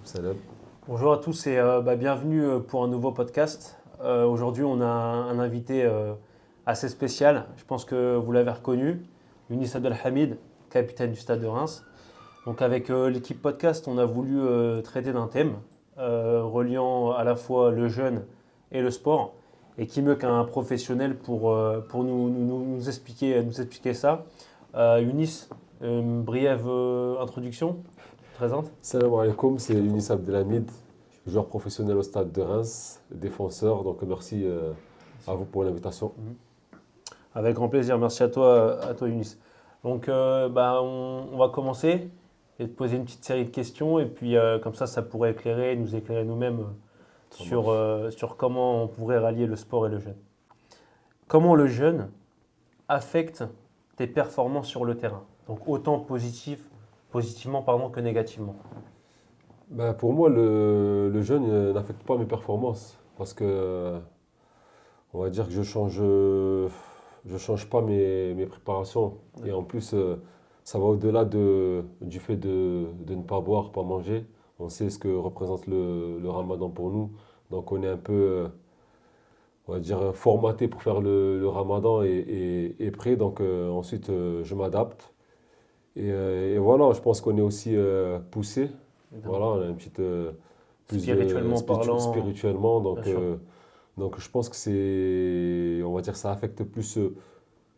Salam. Bonjour à tous et bienvenue pour un nouveau podcast. Aujourd'hui, on a un invité assez spécial. Je pense que vous l'avez reconnu, Younis Abdelhamid, capitaine du Stade de Reims. Donc avec l'équipe podcast, on a voulu traiter d'un thème reliant à la fois le jeune et le sport. Et qui mieux qu'un professionnel pour nous expliquer ça. Younis, une brève introduction, tu te présentes? Salam alaikum, c'est Younis Abdelhamid, joueur professionnel au Stade de Reims, défenseur. Donc merci à vous pour l'invitation. Avec grand plaisir, merci à toi Younis. Donc on va commencer et te poser une petite série de questions et puis comme ça pourrait nous éclairer nous-mêmes Ça marche. sur comment on pourrait rallier le sport et le jeune. Comment le jeune affecte tes performances sur le terrain? Donc autant positivement que négativement. Pour moi, le jeune n'affecte pas mes performances parce que on va dire que je change pas mes préparations. Et en plus, ça va au-delà du fait de ne pas boire, pas manger. On sait ce que représente le ramadan pour nous. Donc on est un peu, on va dire, formaté pour faire le ramadan et prêt. Donc ensuite, je m'adapte. Et voilà, je pense qu'on est aussi poussé. Voilà, on a une petite plus Spirituellement parlant, spirituellement. bien sûr. Donc je pense que on va dire, ça affecte plus.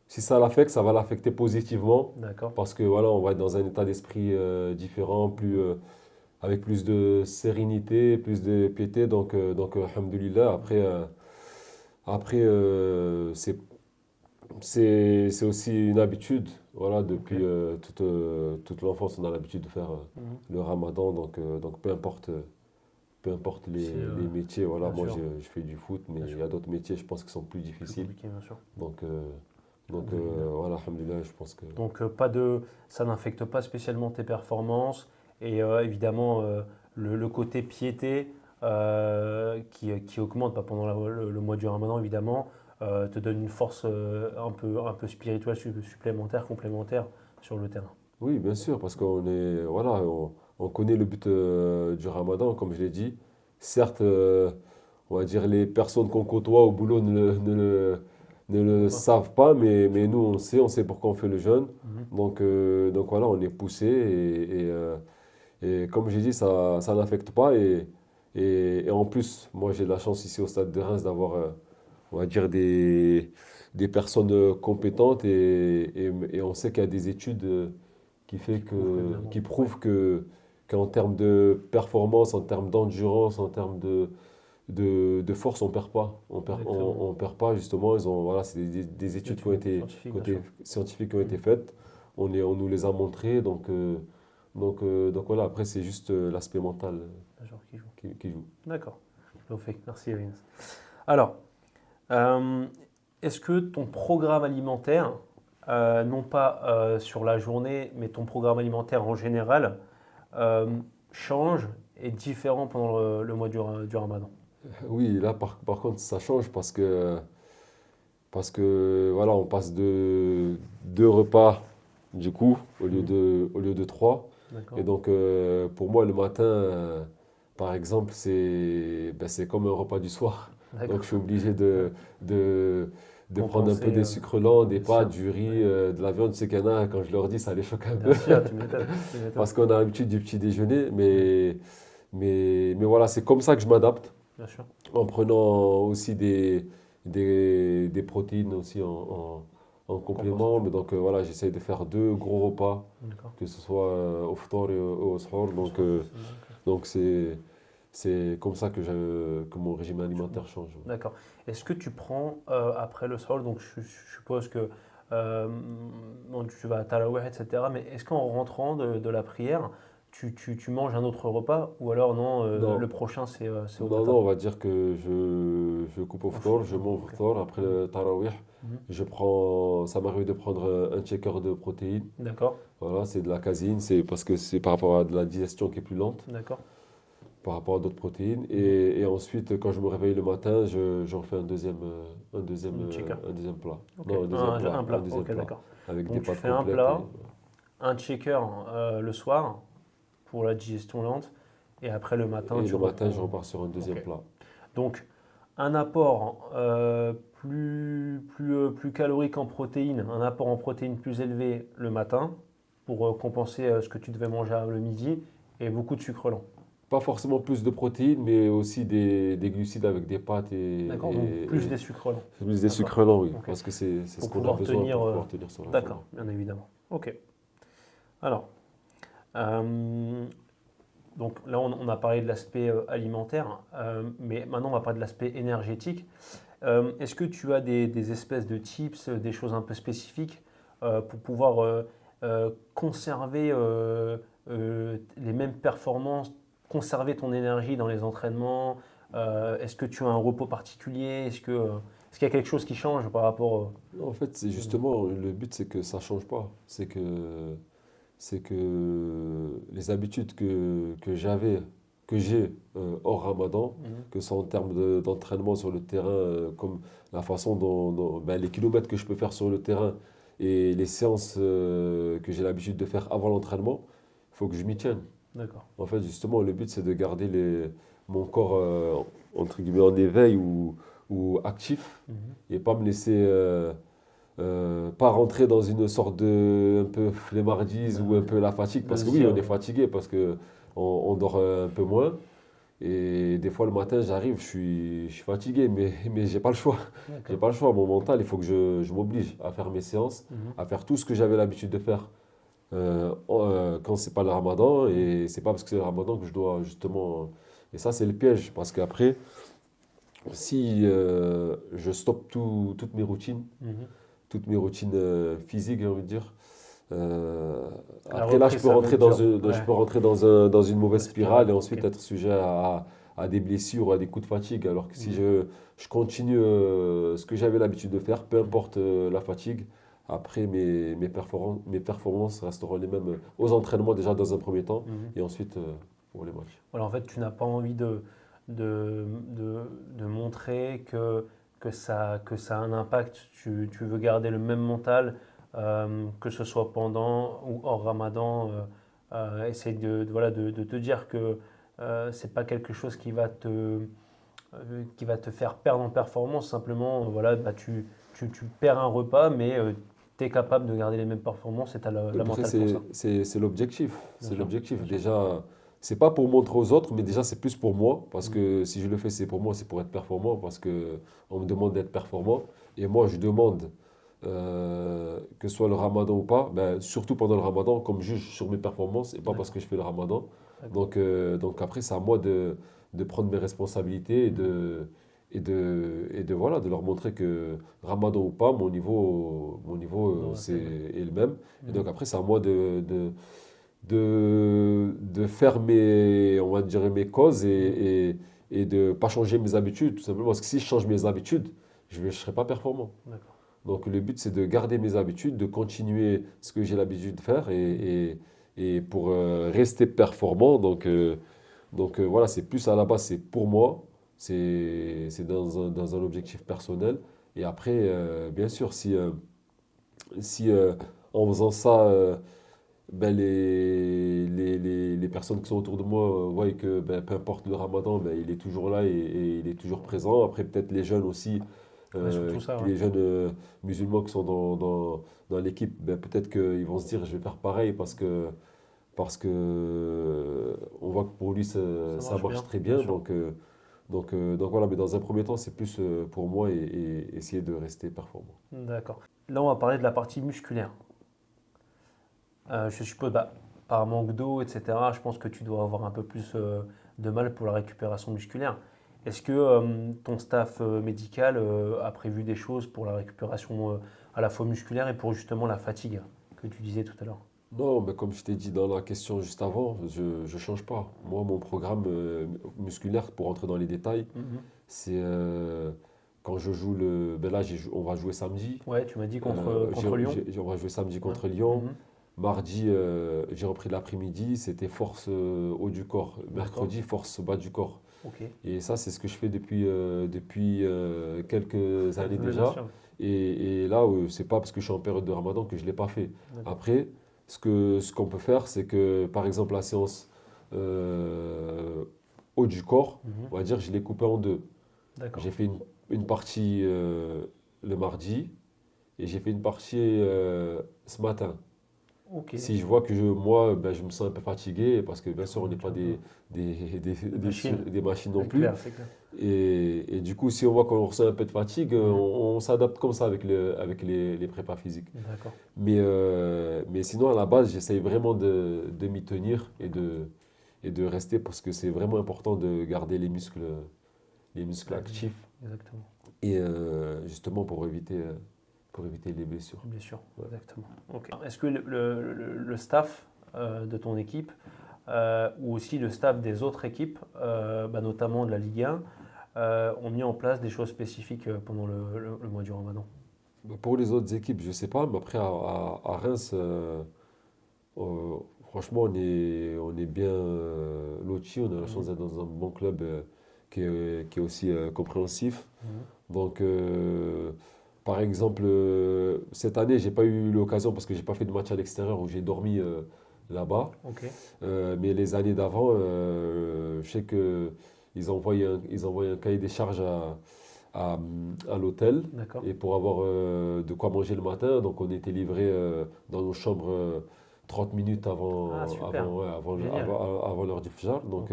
Si ça l'affecte, ça va l'affecter positivement D'accord. parce que voilà, on va être dans un état d'esprit différent, avec plus de sérénité, plus de piété. Donc alhamdoulilah. Après, c'est aussi une habitude. Voilà, Ok. depuis toute l'enfance, on a l'habitude de faire Mhm. le ramadan. Donc peu importe C'est les métiers. Voilà, bien moi, sûr, je fais du foot, mais bien il sûr. y a d'autres métiers, je pense, qui sont plus Plus difficiles. compliqué, bien sûr. Donc, euh, Alhamdoulilah. voilà, alhamdoulilah, je pense que. Donc ça n'affecte pas spécialement tes performances et évidemment le côté piété qui augmente pas pendant le mois du Ramadan évidemment te donne une force un peu spirituelle supplémentaire, complémentaire sur le terrain. Oui, bien sûr, parce voilà, on connaît le but du ramadan, comme je l'ai dit. Certes, on va dire les personnes qu'on côtoie au boulot ne Je le sais pas. savent pas, mais nous, on sait pourquoi on fait le jeûne. Mhm. Donc voilà, on est poussé et comme j'ai dit, ça n'affecte pas. Et en plus, moi, j'ai de la chance ici au Stade de Reims d'avoir, on va dire, des personnes compétentes et on sait qu'il y a des études Qui prouve évidemment. qui Ouais, prouvent qu'en termes de performance, en termes d'endurance, en termes de force, on perd pas. exactement. On perd pas, justement. Voilà, c'est des études Études scientifiques, bien sûr. scientifiques qui ont été Mhm. faites. On nous les a montrées. Donc voilà, après, c'est juste l'aspect mental Bien sûr, qui joue. qui joue. D'accord. Au fait. Merci Evan. Alors, Euh, est-ce que ton programme alimentaire, non pas sur la journée, mais ton programme alimentaire en général, euh, change et est différent pendant le mois du Ramadan? Oui, là, par contre, ça change parce que voilà, on passe de deux repas, du coup, Mhm. au lieu de trois. Et D'accord. donc, pour moi, le matin, par exemple, c'est comme un repas du soir. Donc, je suis D'accord. obligé Ouais. de prendre un peu Compenser, des sucres lents, des bien pâtes, sûr. du riz, Ouais. de la viande. Tu sais qu'il y en a, quand je leur dis, ça les choque un Bien peu. sûr, tu m'étonnes. Tu m'étonnes. Parce qu'on a l'habitude du petit déjeuner. Ouais. Mais voilà, c'est comme ça que je m'adapte. Bien sûr. En prenant aussi des protéines aussi en complément. Compensation. Mais donc voilà, j'essaie de faire deux gros repas, D'accord. que ce soit au ftor et au sahur. Bonsoir. C'est bon, ok. Donc c'est comme ça que mon régime alimentaire change. D'accord. Est-ce que tu prends après le sol, donc je suppose que euh, bon, tu vas à Tarawih, etc. Mais est-ce qu'en rentrant de la prière, tu manges un autre repas ou alors non, le Non, prochain c'est au non, matin? on va dire que je coupe au ftor, Ensuite, je mange au ok. ftor. Après Mhm. le tarawih, Mhm. ça m'arrive de prendre un shaker de protéines. D'accord, Voilà, c'est de la caséine, c'est parce que c'est par rapport à de la digestion qui est plus lente d'accord. par rapport à d'autres protéines. Mhm. Et ensuite, quand je me réveille le matin, j'en fais Chicken. un deuxième plat. Ok, Non, un un plat, deuxième ok, plat, d'accord. avec des Donc tu pâtes fais un complètes. plat, un shaker le soir pour la digestion lente et après le matin, Et tu le matin, je reprends. repars sur un deuxième Ok. plat. Donc, un apport plus calorique en protéines, un apport en protéines plus élevé le matin pour compenser ce que tu devais manger le midi et beaucoup de sucre lent. Pas forcément plus de protéines, mais aussi des glucides avec des pâtes D'accord? Donc, plus des et sucres lents. plus des D'accord. sucres lents, oui, Ok. parce que c'est ce Pour qu'on a pouvoir besoin tenir. pour pouvoir tenir sur la journée. D'accord, bien évidemment. Ok. Alors, euh, donc là, on a parlé de l'aspect alimentaire, mais maintenant, on va parler de l'aspect énergétique. Est-ce que tu as des espèces de tips, des choses un peu spécifiques pour pouvoir conserver les mêmes performances, conserver ton énergie dans les entraînements? Est-ce que tu as un repos particulier? Est-ce qu'il y a quelque chose qui change par rapport Non, en fait, c'est justement, le but, c'est que ça change pas. C'est que les habitudes que j'ai hors Ramadan, Mhm. que ce soit en termes d'entraînement sur le terrain, comme la façon ben, les kilomètres que je peux faire sur le terrain et les séances que j'ai l'habitude de faire avant l'entraînement, il faut que je m'y tienne. D'accord. En fait, justement, le but, c'est de garder mon corps, entre guillemets, en éveil ou actif Mhm. et pas me laisser, pas rentrer dans une sorte de un peu flemmardise ou un peu la fatigue. De Parce se que oui, dire, on est fatigué parce que on dort un peu moins. Et des fois, le matin, j'arrive, je suis fatigué, mais j'ai pas le choix. J'ai d'accord. pas le choix. Mon mental, il faut que je m'oblige à faire mes séances, Mhm. à faire tout ce que j'avais l'habitude de faire quand c'est pas le ramadan. Et c'est pas parce que c'est le ramadan que je dois justement. Et ça, c'est le piège. Parce qu'après, si je stoppe Mhm. toutes mes routines physiques, j'ai envie de dire, euh, La après là, reprise, ça va être dur. je Ouais. peux rentrer dans une mauvaise Mauvaise spirale spirale. et Ok. ensuite être sujet à des blessures ou à des coups de fatigue. Alors que si Mhm. je continue ce que j'avais l'habitude de faire, peu Mhm. importe la fatigue, après mes performances resteront les mêmes aux entraînements déjà dans un premier temps Mhm. et ensuite pour les matchs. Voilà, en fait, tu n'as pas envie de, de montrer que ça a un impact. Tu veux garder le même mental, que ce soit pendant ou hors Ramadan. Essaye voilà, de te dire que c'est pas quelque chose qui va te faire perdre en performance. Simplement, voilà, bah, tu perds un repas, mais tu es capable de garder les mêmes performances et tu as la Après, mentale pour ça. c'est l'objectif. Bien C'est sûr, l'objectif. bien sûr. Déjà, c'est pas pour montrer aux autres, mais déjà, c'est plus pour moi. Parce Mhm. que si je le fais, c'est pour moi, c'est pour être performant. Parce que on me demande d'être performant. Et moi, je demande, que ce soit le ramadan ou pas, ben, surtout pendant le ramadan, comme juge sur mes performances et pas parce D'accord, que je fais le ramadan. d'accord. Donc après, c'est à moi de prendre mes responsabilités Mhm. voilà, de leur montrer que ramadan ou pas, mon niveau Non, c'est vrai. est le même. Et Mhm. donc après, c'est à moi de faire on va dire, mes causes Mhm. et de ne pas changer mes habitudes, tout simplement. Parce que si je change mes habitudes, je ne serai pas performant. D'accord. Donc le but, c'est de garder mes habitudes, de continuer ce que j'ai l'habitude de faire Mhm. et pour rester performant. Voilà, c'est plus à la base, c'est pour moi, c'est dans un objectif personnel. Et après, bien sûr, si en faisant ça, ben, les personnes qui sont autour de moi voient que ben, peu importe le ramadan, ben, il est toujours là et il est toujours présent. Après, peut-être les jeunes aussi, Ouais, surtout ça, ouais. les jeunes musulmans qui sont dans l'équipe, ben, peut-être qu'ils vont se dire je vais faire pareil parce que on voit que pour lui Ça ça marche marche bien, très bien bien. sûr. Donc voilà, mais dans un premier temps, c'est plus pour moi et essayer de rester performant. D'accord. Là, on va parler de la partie musculaire. Je suppose, bah, par manque d'eau, etc., je pense que tu dois avoir un peu plus de mal pour la récupération musculaire. Est-ce que ton staff médical a prévu des choses pour la récupération à la fois musculaire et pour justement la fatigue que tu disais tout à l'heure? Non, mais comme je t'ai dit dans la question juste avant, je ne change pas. Moi, mon programme musculaire, pour entrer dans les détails, Mhm. c'est quand je joue ben là, on va jouer samedi. Ouais, tu m'as dit contre Lyon. On va jouer samedi Ouais. contre Lyon. Mhm. Mardi, j'ai repris l'après-midi, c'était force haut du corps. D'accord. Mercredi, force bas du corps. Ok. Et ça, c'est ce que je fais depuis quelques années Oui, bien déjà. sûr. Et là, c'est pas parce que je suis en période de Ramadan que je ne l'ai pas fait. D'accord. Après, ce qu'on peut faire, c'est que, par exemple, la séance haut du corps, Mhm. on va dire, je l'ai coupé en deux. D'accord. J'ai fait une partie le mardi et j'ai fait une partie ce matin. Ok. Si je vois que moi, ben, je me sens un peu fatigué, parce que bien sûr, on n'est pas Tu vois, machine. des machines non C'est plus. clair, c'est clair. Et du coup, si on voit qu'on ressent un peu de fatigue, Mhm. on s'adapte comme ça avec, avec les prépas physiques. D'accord. Mais sinon, à la base, j'essaye vraiment de m'y tenir et de rester parce que c'est vraiment important de garder les muscles Ouais, bien. actifs Exactement. et justement pour éviter les blessures. Bien sûr, Ouais. exactement. Ok. Est-ce que le staff de ton équipe ou aussi le staff des autres équipes, notamment de la Ligue 1, ont mis en place des choses spécifiques pendant le mois du Ramadan? Bah, pour les autres équipes, je sais pas, mais après à Reims, franchement, on est bien lotis, on a la chance Mhm. d'être dans un bon club qui est aussi compréhensif. Mhm. Donc, par exemple, cette année, j'ai pas eu l'occasion parce que j'ai pas fait de match à l'extérieur où j'ai dormi là-bas. Ok, Mais les années d'avant, je sais que ils envoyaient un cahier des charges à, à l'hôtel d'accord. et pour avoir de quoi manger le matin. Donc, on était livré dans nos chambres 30 minutes Ah, super, ouais, génial. avant l'heure du fajr. Donc,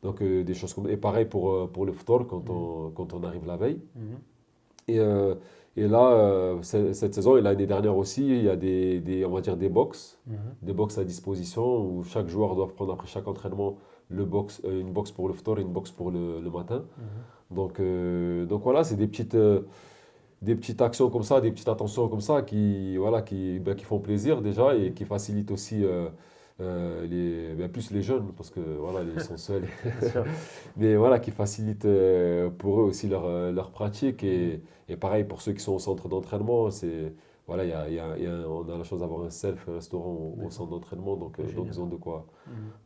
Ok. des choses comme. Et pareil pour le ftor Mhm. quand on arrive la veille. Mhm. Et, euh, et là, cette saison et l'année dernière aussi, il y a on va dire Mhm. des box à disposition où chaque joueur doit prendre après chaque entraînement une box pour le ftor et une box pour le matin. Mhm. Donc voilà, c'est des petites actions comme ça, des petites attentions comme ça voilà, qui font plaisir déjà et Mhm. qui facilitent aussi plus les jeunes parce que voilà, ils sont seuls. Bien sûr. Mais voilà, qui facilitent pour eux aussi leur pratique. Mhm. Et pareil pour ceux qui sont au centre d'entraînement, voilà, on a la chance d'avoir un self-restaurant au D'accord. centre d'entraînement, donc Génial. ils ont Mhm.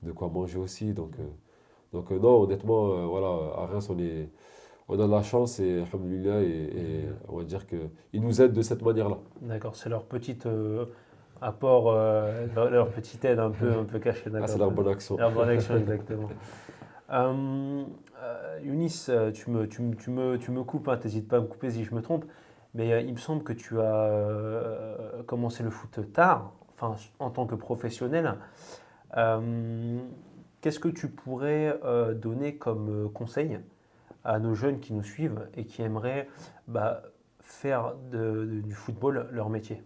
de quoi manger aussi. Mhm. Non, honnêtement, voilà, à Reims, on a de la chance et, alhamdoulilah, et Génial. on va dire qu'ils nous aident de cette manière-là. D'accord, c'est leur petit apport, leur petite aide un peu cachée, Ah, c'est d'accord, la très bien. bonne action. Leur bonne action, exactement. Younis, tu me coupes, t'hésites pas à me couper si je me trompe, mais il me semble que tu as commencé le foot tard, enfin en tant que professionnel. Euh, Qu'est-ce que tu pourrais donner comme conseil à nos jeunes qui nous suivent et qui aimeraient bah, faire du football leur métier?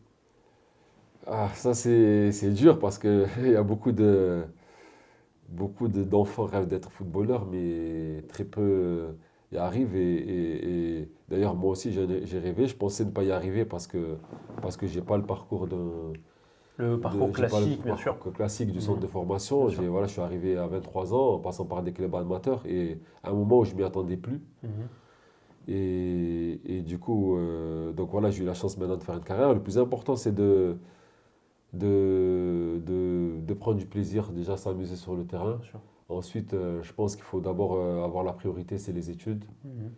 Ah, ça, c'est dur parce que il y a d'enfants rêvent d'être footballeurs, mais très peu y arrivent. Et d'ailleurs, moi aussi, j'ai rêvé. Je pensais ne pas y arriver parce que j'ai pas le parcours Le parcours j'ai pas le classique, bien sûr. parcours classique du centre Mhm. de Bien formation. sûr. Voilà, je suis arrivé à 23 ans en passant par des clubs amateurs et à un moment où je m'y attendais plus. Mhm. Et du coup, donc voilà, j'ai eu la chance maintenant de faire une carrière. Le plus important, c'est de prendre du plaisir, déjà s'amuser sur le terrain. Bien sûr. Ensuite, je pense qu'il faut d'abord avoir la priorité, c'est les études. Mhm.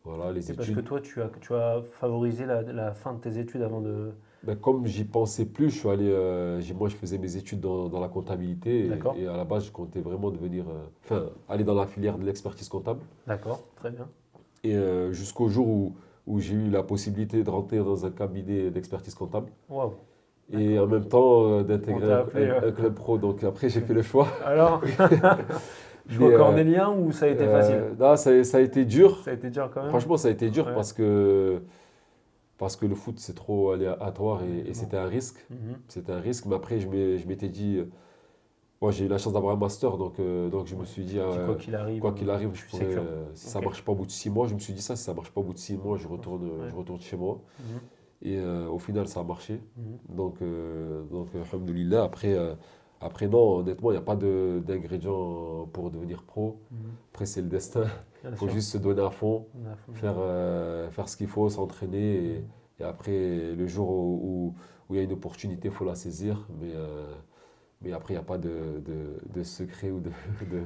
Voilà, les Et parce que études. toi, tu as favorisé la fin de tes études avant de... Ben, comme j'y pensais plus, je suis allé, moi je faisais mes études dans la comptabilité D'accord, et à la base je comptais vraiment devenir, enfin, aller dans la filière de l'expertise comptable. d'accord, très bien. Et jusqu'au jour où j'ai eu la possibilité de rentrer dans un cabinet d'expertise comptable Waouh, et d'accord. en même temps On d'intégrer t'a appelé... un club pro. Donc après j'ai fait le choix. Alors, Mais choix cornélien ou ça a été facile? là, ça a été dur. Ça a été dur quand même? Franchement, ça a été dur Ouais, parce que le foot, c'est trop aléatoire et évidemment. c'était un risque. Mhm. C'était un risque, mais après, je m'étais dit, moi, j'ai eu la chance d'avoir un master, donc je me Ouais, suis tu dit, t'es dit quoi qu'il arrive, quoi qu'il arrive, je suis sécure. si ça Ok, marche pas au bout de 6 mois, je me suis dit ça, si ça marche pas au bout de 6 mois, ouais. je retourne chez moi. Mhm. Et au final, ça a marché. Mhm. Alhamdoulilah, après, non, honnêtement, il n'y a pas d'ingrédients pour devenir pro. Mhm. Après, c'est le destin. Bien Il faut sûr. juste se donner à fond, On est à fond dedans. faire ce qu'il faut, s'entraîner. Mhm. Et après, le jour où il y a une opportunité, il faut la saisir. Mais après, il n'y a pas de secret ou de...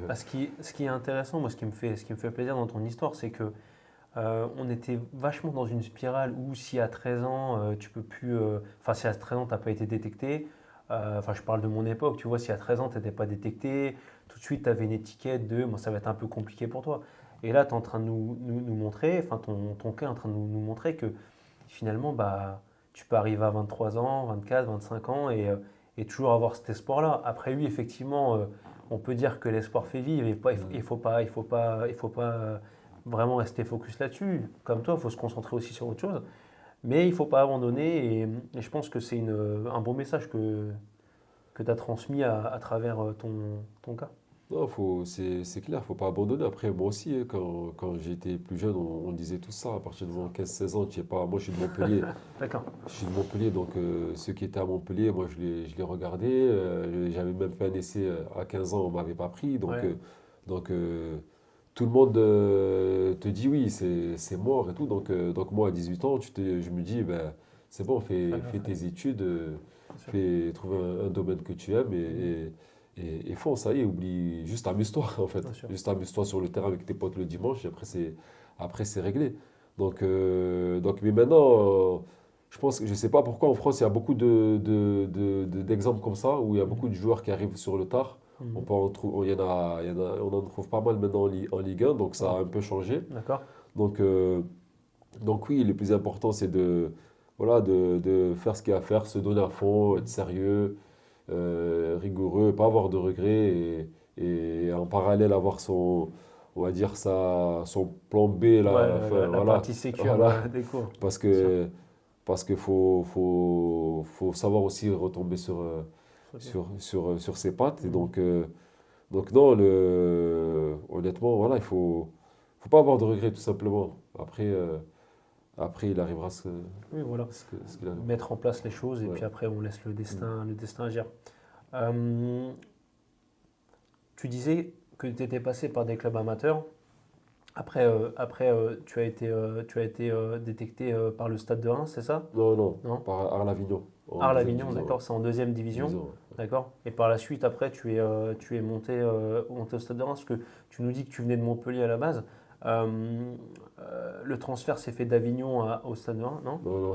Bah, ce qui est intéressant, moi, ce qui me fait plaisir dans ton histoire, c'est que on était vachement dans une spirale où si à 13 ans, tu peux plus, enfin si à 13 ans, tu n'as pas été détecté, enfin je parle de mon époque, tu vois, si à 13 ans, tu n'étais pas détecté, tout de suite, tu avais une étiquette de bon, ça va être un peu compliqué pour toi. Et là, tu es en train de nous montrer, enfin, ton cas est en train de nous montrer que finalement, bah, tu peux arriver à 23 ans, 24, 25 ans et toujours avoir cet espoir-là. Après, oui, effectivement, on peut dire que l'espoir fait vivre. Il faut pas vraiment rester focus là-dessus. Comme toi, il faut se concentrer aussi sur autre chose. Mais il ne faut pas abandonner. Et je pense que c'est un bon message que tu as transmis à travers ton cas. Non, c'est clair, faut pas abandonner. Après, moi aussi, hein, quand j'étais plus jeune, on disait tout ça. À partir de 15-16 ans, tu sais pas. Moi, je suis de Montpellier. D'accord. Je suis de Montpellier, donc ceux qui étaient à Montpellier, moi, je les regardais. J'avais même fait un essai à 15 ans, on m'avait pas pris. Ouais, Donc tout le monde te dit oui, c'est mort et tout. Donc moi, à 18 ans, je me dis, ben, c'est bon, ouais, fais tes études, bien sûr. trouve un domaine que tu aimes et fonce, ça y est, oublie, juste amuse-toi en fait. Bien sûr. Juste amuse-toi sur le terrain avec tes potes le dimanche et après c'est réglé. Donc, mais maintenant, je pense que je sais pas pourquoi en France il y a beaucoup d'exemples comme ça où il y a Mhm. beaucoup de joueurs qui arrivent sur le tard. Mhm. On en trouve pas mal maintenant en Ligue 1, donc ça Ouais. a un peu changé. D'accord. Donc, euh, donc oui, le plus important c'est voilà, de faire ce qu'il y a à faire, se donner à fond, être Mhm. sérieux, rigoureux, pas avoir de regrets et en parallèle avoir on va dire son plan B là, Ouais, enfin, la voilà, partie sécure voilà, des cours, parce bien sûr. que parce qu'il faut savoir aussi retomber Ok. sur ses pattes et Mhm. donc non, honnêtement, voilà, faut pas avoir de regrets tout simplement. Après il arrivera Oui, voilà. ce qu'il arrive. Mettre en place les choses et Ouais. puis après on laisse Mm. le destin agir. Euh, Tu disais que tu étais passé par des clubs amateurs. Après, tu as été détecté par le Stade de Reims, c'est ça? Non, non, Non? par Arles-Avignon, en deuxième Arles-Avignon, division. Ouais. d'accord, c'est en deuxième division. Division, ouais. D'accord. Et par la suite, après, tu es monté au Stade de Reims, parce que tu nous dis que tu venais de Montpellier à la base. Le transfert s'est fait d'Avignon au Stade de Reims, non? Non, non,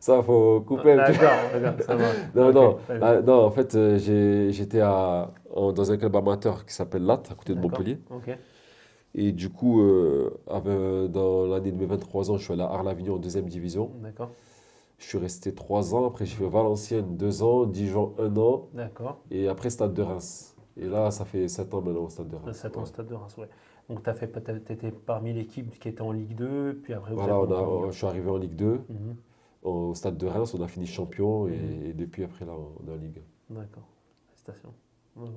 ça, faut couper un petit D'accord, d'accord, ça marche. peu. Non, Ok, non, très bien. non, en fait, j'étais dans un club amateur qui s'appelle Latte, à côté de D'accord, Montpellier. ok. Et du coup, dans l'année de mes 23 ans, je suis allé à Arles-Avignon en deuxième division. D'accord, Je suis resté 3 ans. Après, j'ai fait Valenciennes 2 ans, Dijon 1 an. d'accord. Et après, Stade de Reims. Et là, ça fait 7 ans maintenant au Stade de Reims. 7 ans au Ouais. Stade de Reims, ouais. Donc, tu étais parmi l'équipe qui était en Ligue 2, puis après, vous Voilà, êtes monté en Ligue je suis arrivé en Ligue 2, 1. Mhm, au Stade de Reims. On a fini champion. mhm. Et depuis, après, là, on est en Ligue 1. D'accord, félicitations. Bravo.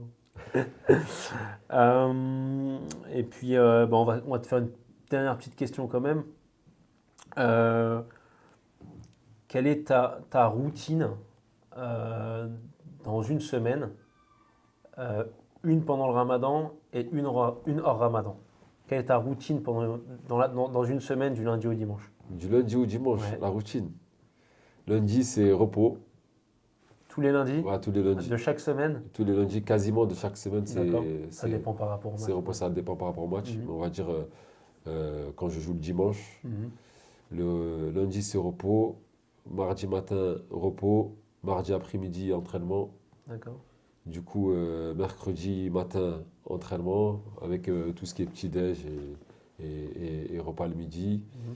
Et puis, bah, on va te faire une dernière petite question quand même. Euh, Quelle est ta routine euh, dans une semaine, euh, une pendant le ramadan et une hors ramadan? Quelle est ta routine dans une semaine du lundi au dimanche? Du lundi au dimanche, Ouais. la routine. Lundi, c'est repos. Tous les lundis Voilà, tous les de lundis. chaque semaine? Tous les lundis, quasiment de chaque semaine, D'accord. Ça dépend par rapport au c'est match. repos. Ouais. Ça dépend par rapport au match. Mhm. Mais on va dire, quand je joue le dimanche, Mhm. le lundi, c'est repos. Mardi matin, repos. Mardi après-midi, entraînement. D'accord. Du coup, mercredi matin, entraînement, avec tout ce qui est petit-déj et repas le midi. Mhm.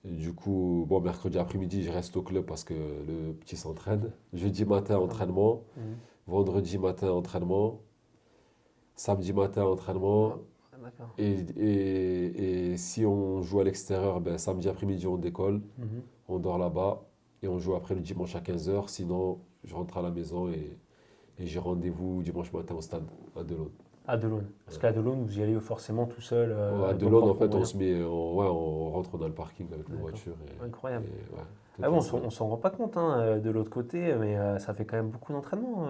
Et du coup, bon, mercredi après-midi, je reste au club parce que le petit s'entraîne. Jeudi matin, Entraînement. entraînement. Mhm. Vendredi matin, entraînement. Samedi matin, entraînement. Ah, d'accord. Et si on joue à l'extérieur, ben, samedi après-midi, on décolle. Mhm. On dort là-bas. Et on joue après le dimanche à 15 h. Sinon, je rentre à la maison et j'ai rendez-vous dimanche matin au stade à Delaune. À Delaune. Parce qu'à Delaune, vous y allez forcément tout seul, Ouais, à avec vos Delaune, en propres fait, moyens. ouais, on rentre dans le parking avec nos D'accord. voitures et Incroyable. ouais, Ah toute bon, la semaine. on s'en rend pas compte hein, de l'autre côté, mais ça fait quand même beaucoup d'entraînement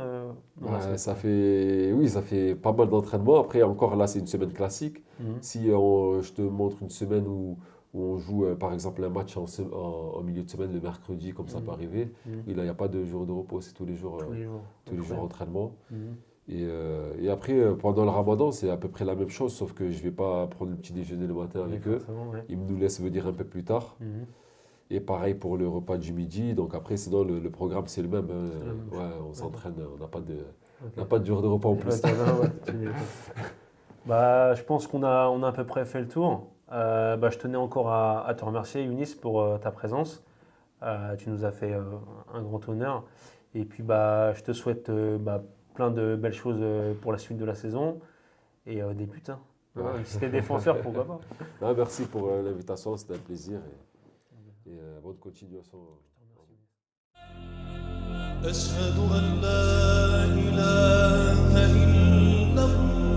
dans la Ouais, semaine. oui, ça fait pas mal d'entraînement. Après, encore là, c'est une semaine classique. Mhm. Si je te montre une semaine où on joue, par exemple, un match en milieu de semaine, le mercredi, comme ça peut Mhm. arriver, Mhm. oui, là, il n'y a pas de jour de repos, c'est Tous les jours. tous les jours Incroyable. entraînement. Mhm. Et après, pendant le ramadan, c'est à peu près la même chose, sauf que je ne vais pas prendre le petit déjeuner le matin Oui, avec eux. forcément, ouais. Ils nous laissent venir un peu plus tard. Mhm. Et pareil pour le repas du midi. Donc après, sinon, le programme, c'est le même. Hein. C'est la même chose. Ouais, on s'entraîne, on n'a pas de, Ok. on n'a pas de jour de repas en plus. Ouais, ouais, tu m'étonnes. Bah, je pense qu'on a à peu près fait le tour. Bah, je tenais encore à te remercier, Younis, pour ta présence. Tu nous as fait un grand honneur. Et puis, bah, je te souhaite bah, plein de belles choses pour la suite de la saison et des buts. Hein. Ouais. Hein, si t'es défenseur, pourquoi pas? Non, merci pour l'invitation, c'était un plaisir et bonne continuation. أشهد أن لا إله إلا الله